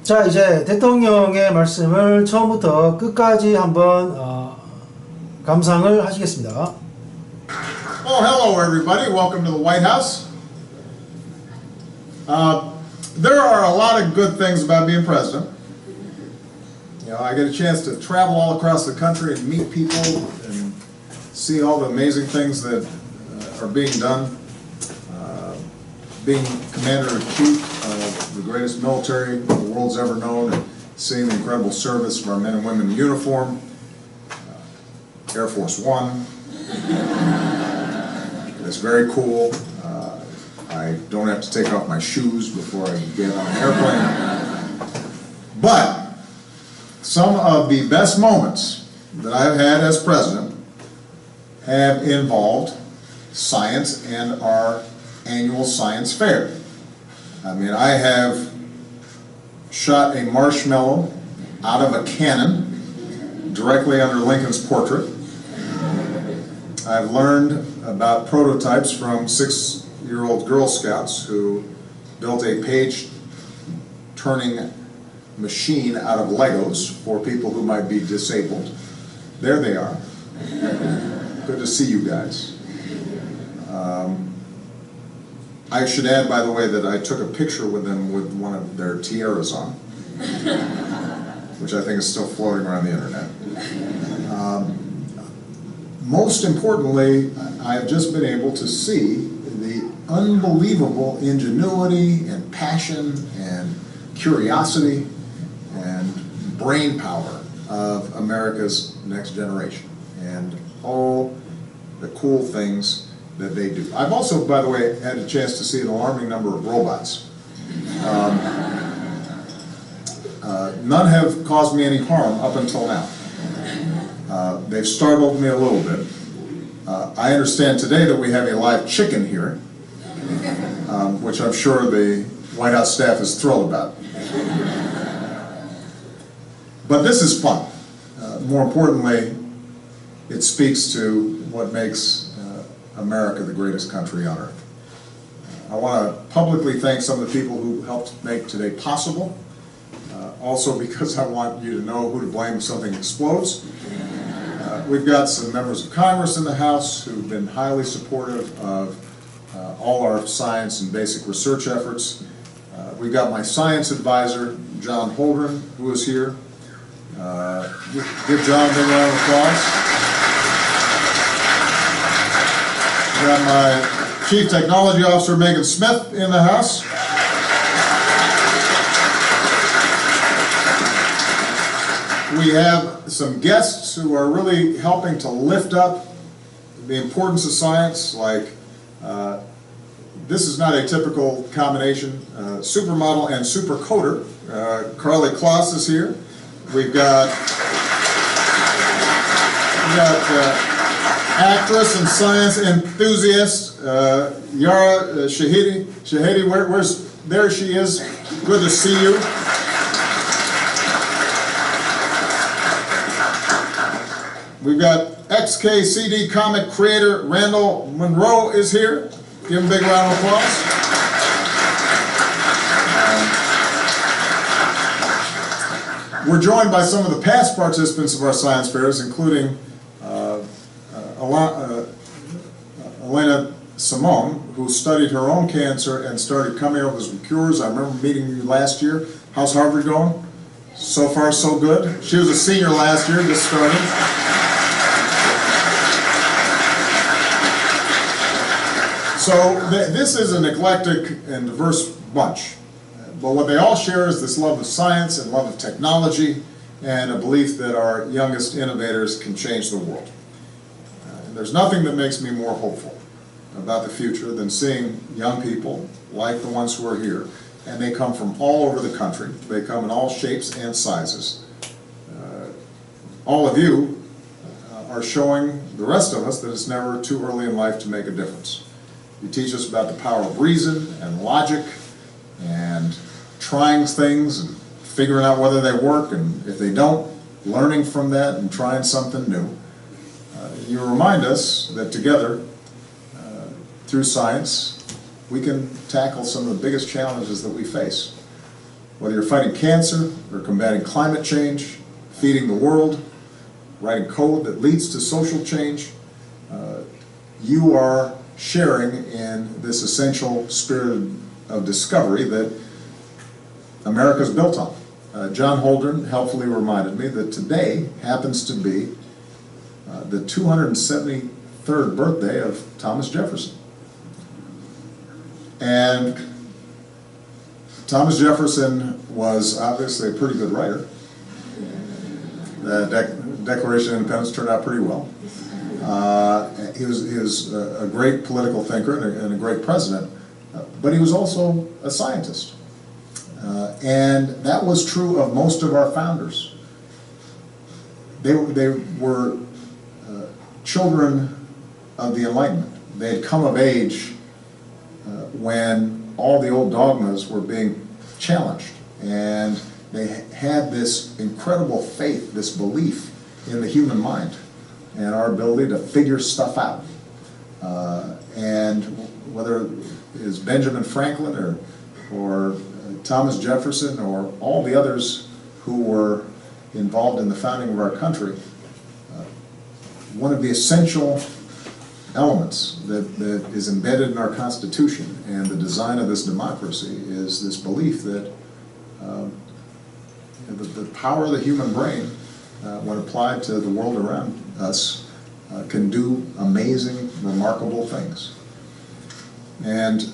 자, 이제 대통령의 말씀을 처음부터 끝까지 한번 감상을 하시겠습니다. Oh, hello everybody. Welcome to the White House. There are a lot of good things about being president. You know, I get a chance to travel all across the country and meet people and see all the amazing things that are being done. Being Commander-in-Chief of the greatest military the world's ever known, and seeing the incredible service of our men and women in uniform, Air Force One. It's very cool. I don't have to take off my shoes before I get on an airplane. But some of the best moments that I've had as president have involved science and our annual science fair. I mean, I have shot a marshmallow out of a cannon directly under Lincoln's portrait. I've learned about prototypes from 6-year-old Girl Scouts who built a page-turning machine out of Legos for people who might be disabled. There they are. Good to see you guys. I should add, by the way, that I took a picture with them with one of their tiaras on, which I think is still floating around the internet. Most importantly, I've just been able to see the unbelievable ingenuity and passion and curiosity and brain power of America's next generation and all the cool things that they do. I've also, by the way, had a chance to see an alarming number of robots. None have caused me any harm up until now. They've startled me a little bit. I understand today that we have a live chicken here, which I'm sure the White House staff is thrilled about. But this is fun. More importantly, it speaks to what makes America the greatest country on earth. I want to publicly thank some of the people who helped make today possible. Also because I want you to know who to blame if something explodes. We've got some members of Congress in the House who've been highly supportive of all our science and basic research efforts. We've got my science advisor, John Holdren, who is here. Give John a big round of applause. We've got my Chief Technology Officer, Megan Smith, in the house. We have some guests who are really helping to lift up the importance of science, like this is not a typical combination, supermodel and supercoder. Carly Kloss is here. We've got actress and science enthusiast Yara Shahidi. There she is. Good to see you. We've got XKCD comic creator Randall Monroe is here. Give him a big round of applause. We're joined by some of the past participants of our science fairs, including Elena Simone, who studied her own cancer and started coming up with some cures. I remember meeting you last year. How's Harvard going? So far, so good. She was a senior last year, just started. So this is an eclectic and diverse bunch. But what they all share is this love of science and love of technology and a belief that our youngest innovators can change the world. And there's nothing that makes me more hopeful about the future than seeing young people like the ones who are here. And they come from all over the country. They come in all shapes and sizes. All of you are showing the rest of us that it's never too early in life to make a difference. You teach us about the power of reason and logic and trying things and figuring out whether they work, and if they don't, learning from that and trying something new. You remind us that together, through science, we can tackle some of the biggest challenges that we face. Whether you're fighting cancer or combating climate change, feeding the world, writing code that leads to social change, you are sharing in this essential spirit of discovery that America's built on. John Holdren helpfully reminded me that today happens to be the 273rd birthday of Thomas Jefferson. And Thomas Jefferson was obviously a pretty good writer. The Declaration of Independence turned out pretty well. He was a great political thinker and a great president, but he was also a scientist. And that was true of most of our founders. They were children of the Enlightenment. They had come of age when all the old dogmas were being challenged, and they had this incredible faith, this belief in the human mind and our ability to figure stuff out. And whether it is Benjamin Franklin or Thomas Jefferson or all the others who were involved in the founding of our country, one of the essential elements that is embedded in our Constitution and the design of this democracy is this belief that the power of the human brain, when applied to the world around us, can do amazing, remarkable things. And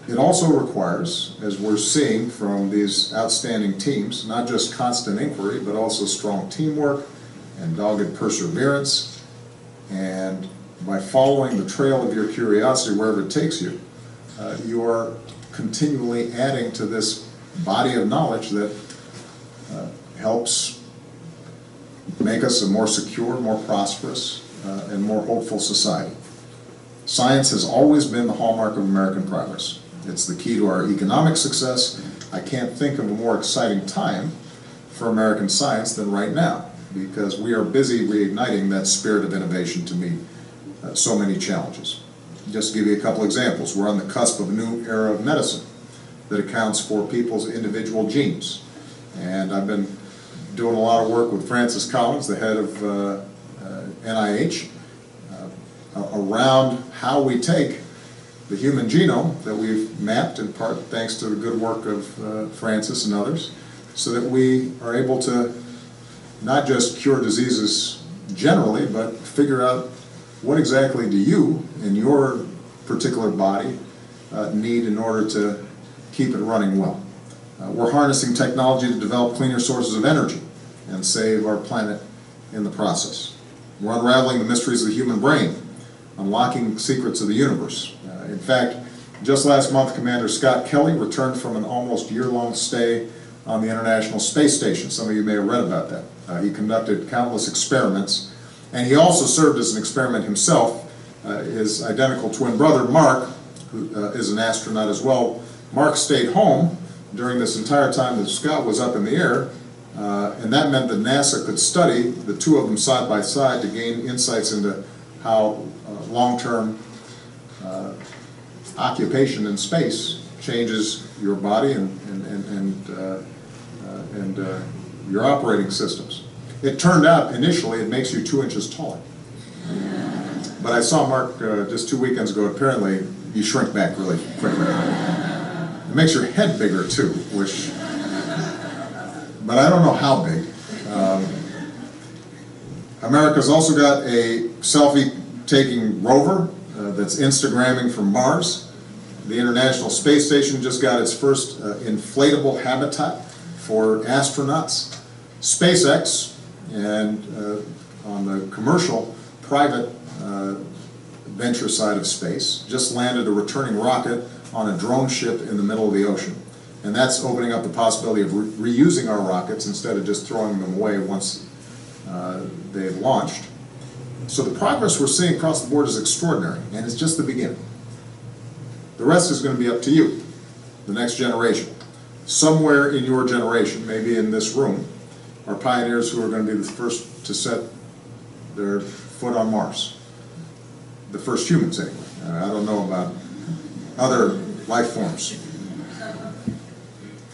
it also requires, as we're seeing from these outstanding teams, not just constant inquiry, but also strong teamwork and dogged perseverance. And by following the trail of your curiosity wherever it takes you, you are continually adding to this body of knowledge that helps make us a more secure, more prosperous, and more hopeful society. Science has always been the hallmark of American progress. It's the key to our economic success. I can't think of a more exciting time for American science than right now, because we are busy reigniting that spirit of innovation to meet so many challenges. Just to give you a couple examples, we're on the cusp of a new era of medicine that accounts for people's individual genes. And I've been doing a lot of work with Francis Collins, the head of NIH, around how we take the human genome that we've mapped, in part thanks to the good work of Francis and others, so that we are able to not just cure diseases generally, but figure out what exactly do you in your particular body need in order to keep it running well. We're harnessing technology to develop cleaner sources of energy and save our planet in the process. We're unraveling the mysteries of the human brain, unlocking secrets of the universe. In fact, just last month, Commander Scott Kelly returned from an almost year-long stay on the International Space Station. Some of you may have read about that. He conducted countless experiments, and he also served as an experiment himself. His identical twin brother, Mark, who is an astronaut as well, Mark stayed home during this entire time that Scott was up in the air, and that meant that NASA could study the two of them side by side to gain insights into how long-term occupation in space changes your body and your operating systems. It turned out initially it makes you 2 inches taller. But I saw Mark just 2 weekends ago. Apparently you shrink back really quickly. It makes your head bigger too, which, but I don't know how big. America's also got a selfie-taking rover that's Instagramming from Mars. The International Space Station just got its first inflatable habitat for astronauts. SpaceX, and on the commercial, private venture side of space, just landed a returning rocket on a drone ship in the middle of the ocean. And that's opening up the possibility of reusing our rockets instead of just throwing them away once they've launched. So the progress we're seeing across the board is extraordinary, and it's just the beginning. The rest is going to be up to you, the next generation. Somewhere in your generation, maybe in this room, are pioneers who are going to be the first to set their foot on Mars. The first humans, anyway. I don't know about other life forms.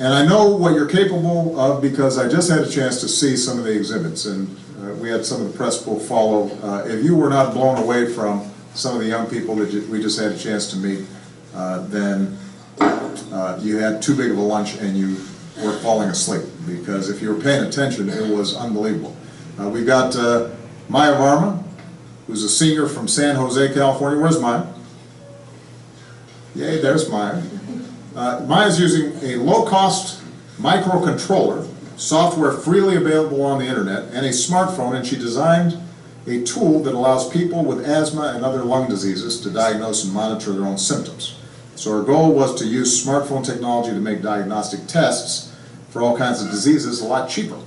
And I know what you're capable of because I just had a chance to see some of the exhibits, and we had some of the press will follow. If you were not blown away from some of the young people that we just had a chance to meet, then you had too big of a lunch and you were falling asleep, because if you were paying attention, it was unbelievable. We've got Maya Varma, who's a senior from San Jose, California. Where's Maya? Yay, there's Maya. Maya's using a low-cost microcontroller, software freely available on the internet, and a smartphone, and she designed a tool that allows people with asthma and other lung diseases to diagnose and monitor their own symptoms. So her goal was to use smartphone technology to make diagnostic tests for all kinds of diseases a lot cheaper.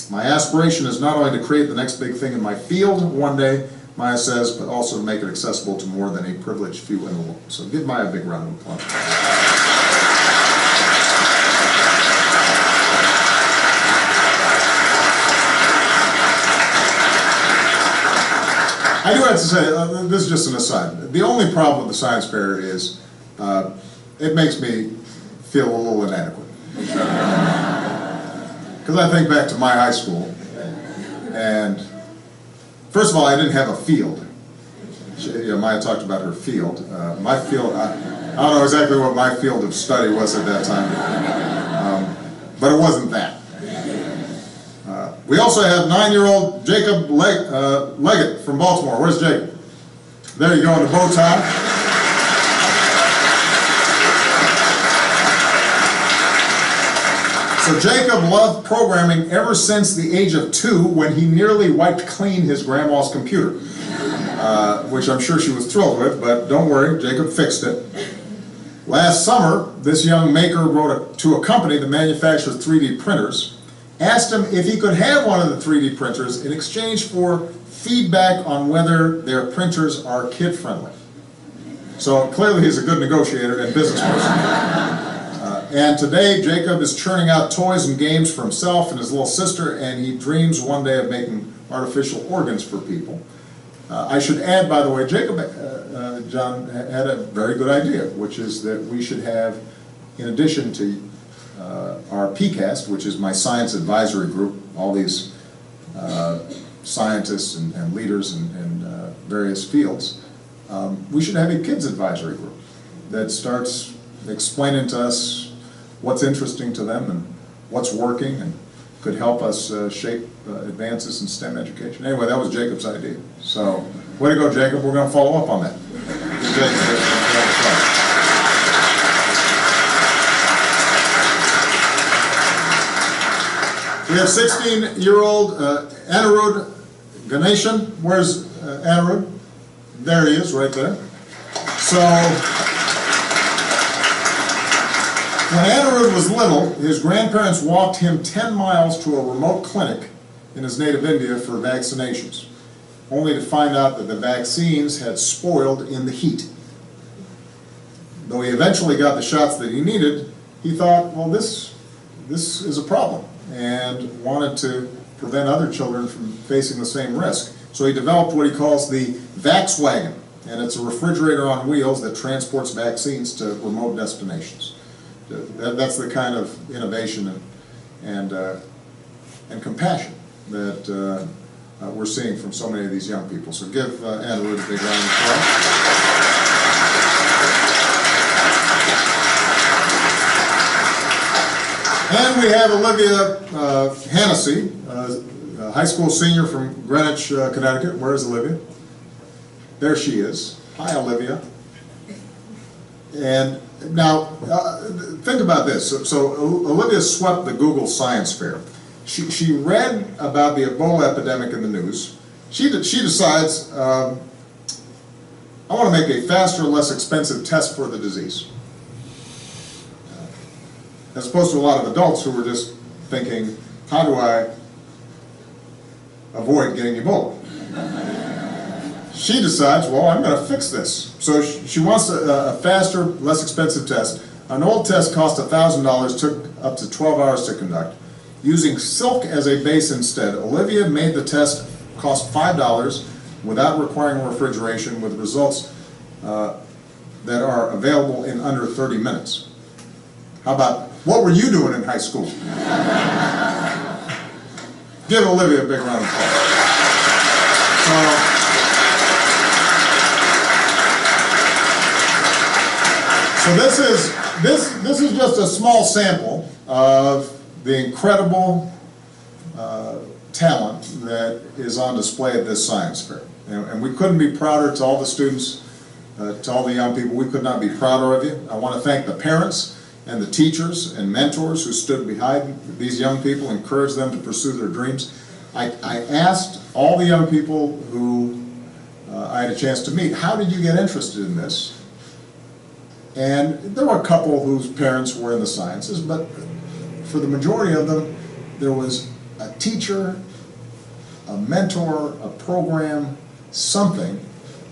My aspiration is not only to create the next big thing in my field one day, Maya says, but also to make it accessible to more than a privileged few in the world. So give Maya a big round of applause. I do have to say, this is just an aside, the only problem with the science fair is it makes me feel a little inadequate. Because I think back to my high school, and first of all, I didn't have a field. Maya talked about her field. My field, I don't know exactly what my field of study was at that time, but it wasn't that. We also have 9-year-old Jacob Leggett from Baltimore. Where's Jacob? There you go, in the bow tie. So Jacob loved programming ever since the age of 2, when he nearly wiped clean his grandma's computer, which I'm sure she was thrilled with, but don't worry, Jacob fixed it. Last summer, this young maker wrote to a company that manufactures 3D printers, asked him if he could have one of the 3D printers in exchange for feedback on whether their printers are kid-friendly. So clearly he's a good negotiator and business person. And today Jacob is churning out toys and games for himself and his little sister, and he dreams one day of making artificial organs for people. I should add, by the way, Jacob, John, had a very good idea, which is that we should have, in addition to our PCAST, which is my science advisory group, all these scientists and leaders in various fields, we should have a kids advisory group that starts explaining to us what's interesting to them and what's working and could help us shape advances in STEM education. Anyway, that was Jacob's idea. So, way to go, Jacob. We're going to follow up on that. We have 16-year-old Anirudh Ganeshan. Where's Anirudh? There he is, right there. So, when Anirudh was little, his grandparents walked him 10 miles to a remote clinic in his native India for vaccinations, only to find out that the vaccines had spoiled in the heat. Though he eventually got the shots that he needed, he thought, well, this is a problem, and wanted to prevent other children from facing the same risk. So he developed what he calls the Vaxwagon, and it's a refrigerator on wheels that transports vaccines to remote destinations. That's the kind of innovation and compassion that we're seeing from so many of these young people. So give Anirudh a big round of applause. And we have Olivia Hennessy, a high school senior from Greenwich, Connecticut. Where's Olivia? There she is. Hi, Olivia. And now, think about this. So Olivia swept the Google Science Fair. She read about the Ebola epidemic in the news. She decides, I want to make a faster, less expensive test for the disease. As opposed to a lot of adults who were just thinking, how do I avoid getting Ebola? She decides, well, I'm going to fix this. So she wants a faster, less expensive test. An old test cost $1,000, took up to 12 hours to conduct. Using silk as a base instead, Olivia made the test cost $5 without requiring refrigeration, with results that are available in under 30 minutes. How about What were you doing in high school? Give Olivia a big round of applause. So this is just a small sample of the incredible talent that is on display at this science fair. And we couldn't be prouder. To all the students, to all the young people, we could not be prouder of you. I want to thank the parents and the teachers and mentors who stood behind these young people, encouraged them to pursue their dreams. I asked all the young people who I had a chance to meet, how did you get interested in this? And there were a couple whose parents were in the sciences, but for the majority of them, there was a teacher, a mentor, a program, something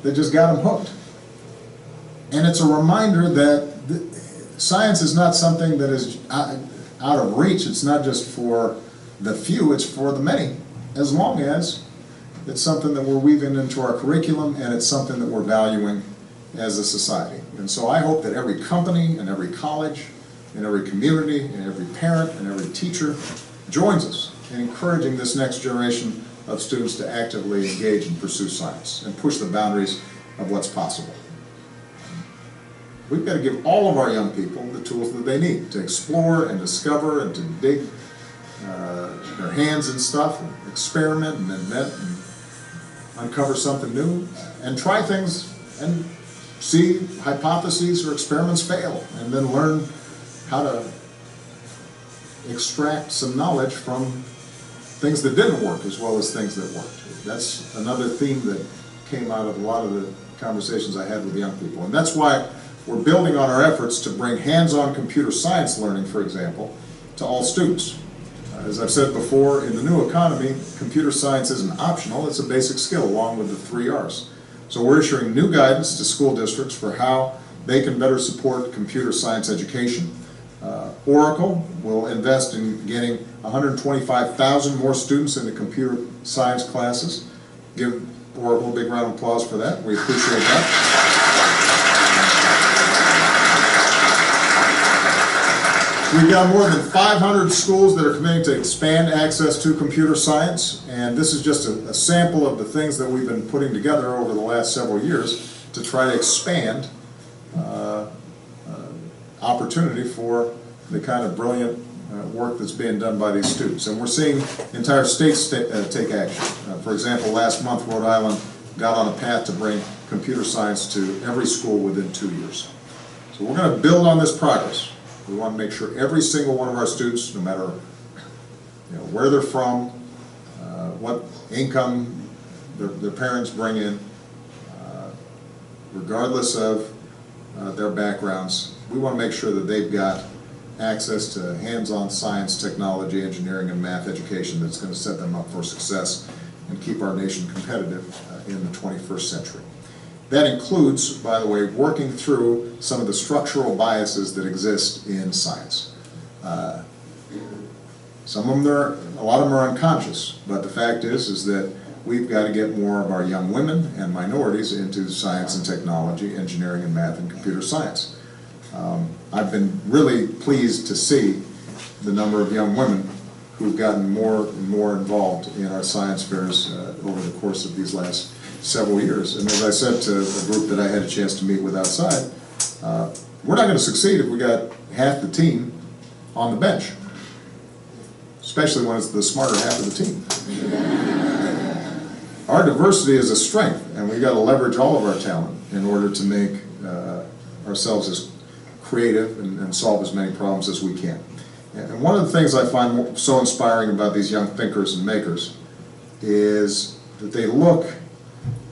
that just got them hooked. And it's a reminder that science is not something that is out of reach. It's not just for the few, it's for the many, as long as it's something that we're weaving into our curriculum and it's something that we're valuing as a society. And so I hope that every company and every college and every community and every parent and every teacher joins us in encouraging this next generation of students to actively engage and pursue science and push the boundaries of what's possible. We've got to give all of our young people the tools that they need to explore and discover and to dig their hands in stuff, and experiment and invent and uncover something new and try things and see hypotheses or experiments fail and then learn how to extract some knowledge from things that didn't work as well as things that worked. That's another theme that came out of a lot of the conversations I had with young people. And that's why we're building on our efforts to bring hands-on computer science learning, for example, to all students. As I've said before, in the new economy, computer science isn't optional, it's a basic skill along with the 3 R's. So we're issuing new guidance to school districts for how they can better support computer science education. Oracle will invest in getting 125,000 more students into computer science classes. Give Oracle a big round of applause for that. We appreciate that. We've got more than 500 schools that are committing to expand access to computer science, and this is just a sample of the things that we've been putting together over the last several years to try to expand opportunity for the kind of brilliant work that's being done by these students. And we're seeing entire states take action. For example, last month Rhode Island got on a path to bring computer science to every school within 2 years. So we're going to build on this progress. We want to make sure every single one of our students, no matter where they're from, what income their parents bring in, regardless of their backgrounds, we want to make sure that they've got access to hands-on science, technology, engineering, and math education that's going to set them up for success and keep our nation competitive in the 21st century. That includes, by the way, working through some of the structural biases that exist in science. Some of them a lot of them are unconscious, but the fact is that we've got to get more of our young women and minorities into science and technology, engineering and math and computer science. I've been really pleased to see the number of young women who've gotten more and more involved in our science fairs over the course of these last several years. And as I said to a group that I had a chance to meet with outside, we're not going to succeed if we got half the team on the bench, especially when it's the smarter half of the team. Our diversity is a strength, and we've got to leverage all of our talent in order to make ourselves as creative and solve as many problems as we can. And one of the things I find so inspiring about these young thinkers and makers is that they look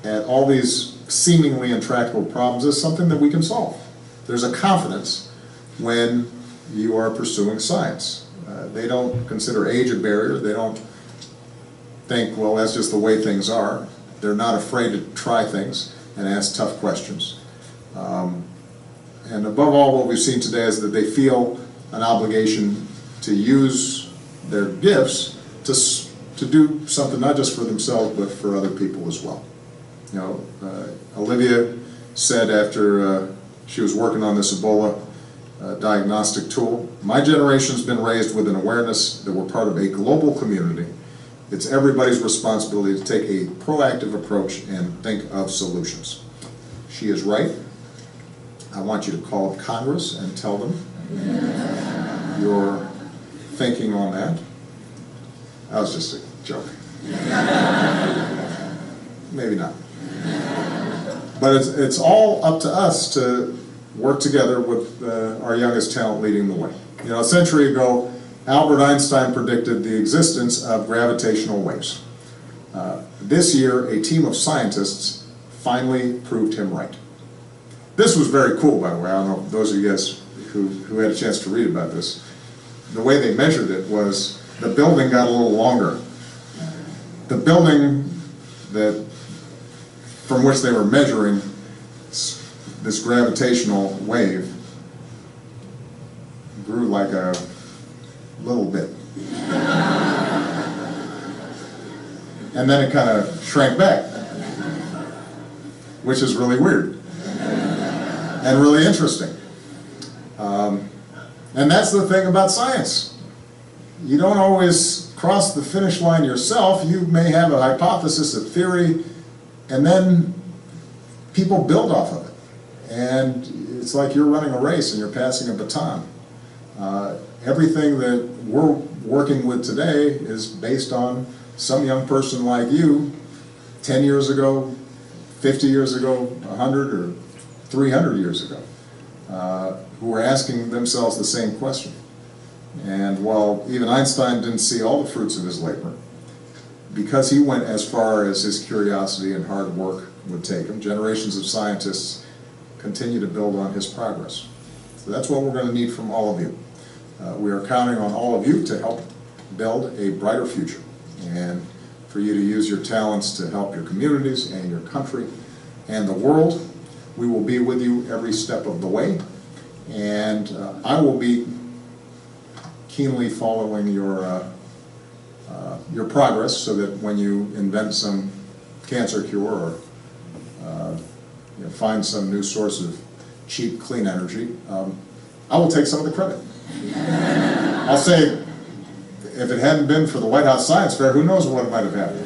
at all these seemingly intractable problems as something that we can solve. There's a confidence when you are pursuing science. They don't consider age a barrier. They don't think, well, that's just the way things are. They're not afraid to try things and ask tough questions. And above all, what we've seen today is that they feel an obligation to use their gifts to do something not just for themselves, but for other people as well. Olivia said after she was working on this Ebola diagnostic tool. My generation's been raised with an awareness that we're part of a global community. It's everybody's responsibility to take a proactive approach and think of solutions. She is right. I want you to call up Congress and tell them your thinking on that. That was just a joke. Maybe not. But it's all up to us to work together with our youngest talent leading the way. You know, a century ago, Albert Einstein predicted the existence of gravitational waves. This year, a team of scientists finally proved him right. This was very cool, by the way. I don't know, those of you guys who had a chance to read about this. The way they measured it was the building got a little longer. The building from which they were measuring this gravitational wave grew like a little bit. And then it kind of shrank back, which is really weird and really interesting. And that's the thing about science. You don't always cross the finish line yourself. You may have a hypothesis, a theory, and then people build off of it. And it's like you're running a race and you're passing a baton. Everything that we're working with today is based on some young person like you 10 years ago, 50 years ago, 100 or 300 years ago, who were asking themselves the same question. And while even Einstein didn't see all the fruits of his labor, because he went as far as his curiosity and hard work would take him, generations of scientists continue to build on his progress. So that's what we're going to need from all of you. We are counting on all of you to help build a brighter future, and for you to use your talents to help your communities and your country and the world. We will be with you every step of the way, and I will be keenly following your progress, so that when you invent some cancer cure or find some new source of cheap, clean energy, I will take some of the credit. I'll say, if it hadn't been for the White House Science Fair, who knows what might have happened.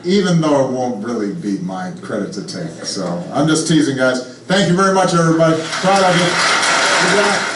Even though it won't really be my credit to take. So I'm just teasing, guys. Thank you very much, everybody. Proud of you. Good job.